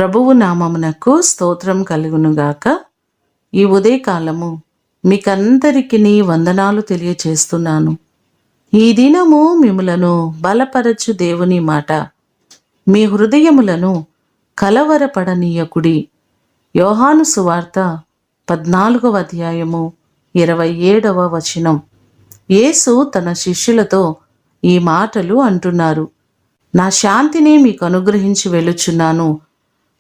ప్రభువు నామమునకు స్తోత్రం కలుగునుగాక. ఈ ఉదయకాలము మీకందరికీ వందనాలు తెలియచేస్తున్నాను. ఈ దినము మిమ్ములను బలపరచు దేవుని మాట. మీ హృదయములను కలవరపడనీయకుడి. యోహాను సువార్త 14వ అధ్యాయము 27వ వచనం. యేసు తన శిష్యులతో ఈ మాటలు అంటున్నారు. నా శాంతిని మీకు అనుగ్రహించి వెళ్ళుచున్నాను.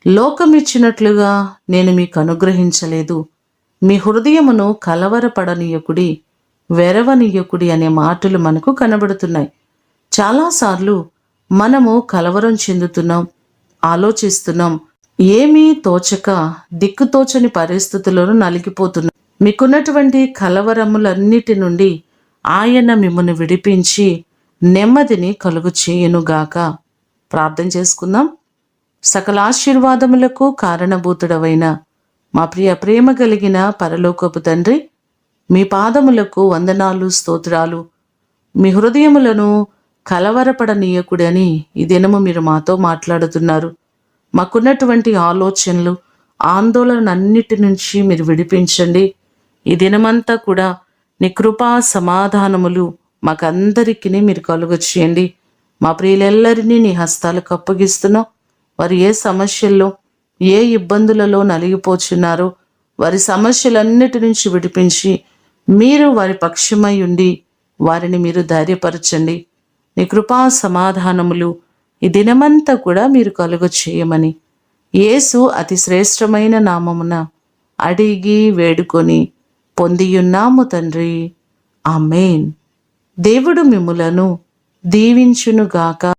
లోకమిచ్చినట్లుగా నేను మీకు అనుగ్రహించలేదు. మీ హృదయమును కలవరపడనీయకుడి, వెరవనీయకుడి అనే మాటలు మనకు కనబడుతున్నాయి. చాలాసార్లు మనము కలవరం చెందుతున్నాం, ఆలోచిస్తున్నాం, ఏమీ తోచక దిక్కుతోచని పరిస్థితులను నలిగిపోతున్నాం. మీకున్నటువంటి కలవరములన్నిటి నుండి ఆయన మిమ్మల్ని విడిపించి నెమ్మదిని కలుగు చేయునుగాక. ప్రార్థన చేసుకుందాం. సకల ఆశీర్వాదములకు కారణభూతుడవైన మా ప్రేమ కలిగిన పరలోకపు తండ్రి, మీ పాదములకు వందనాలు, స్తోత్రాలు. మీ హృదయములను కలవరపడనీయకుడని ఈ దినము మీరు మాతో మాట్లాడుతున్నారు. మాకున్నటువంటి ఆలోచనలు, ఆందోళనన్నిటి నుంచి మీరు విడిపించండి. ఈ దినమంతా కూడా నీ కృపా సమాధానములు మాకందరికీ మీరు కలుగ చేయండి. మా ప్రియులెల్లరినీ నీ హస్తాలకు అప్పగిస్తున్నాం. వారు ఏ సమస్యల్లో, ఏ ఇబ్బందులలో నలిగిపోచున్నారో వారి సమస్యలన్నిటి నుంచి విడిపించి మీరు వారి పక్షమై ఉండి వారిని మీరు ధైర్యపరచండి. నీ కృపా సమాధానములు ఈ దినమంతా కూడా మీరు కలుగ చేయమని యేసు అతి శ్రేష్టమైన నామమున అడిగి వేడుకొని పొందియున్నాము తండ్రి. ఆమేన్. దేవుడు మిమ్ములను దీవించునుగాక.